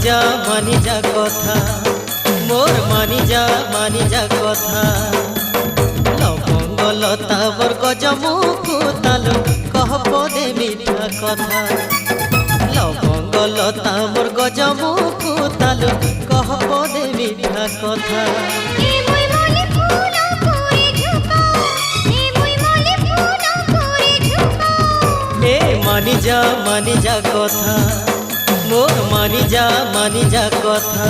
মানি যা কথা মোর মানি যা কথা লবঙ্গ লতা বরগজ মুখু তালু কহ পদে মিঠা কথা লবঙ্গ লতা বরগজ মুখু তালু কহ পদে মিঠা কথা মানি যা কথা মোর মানি যা কথা।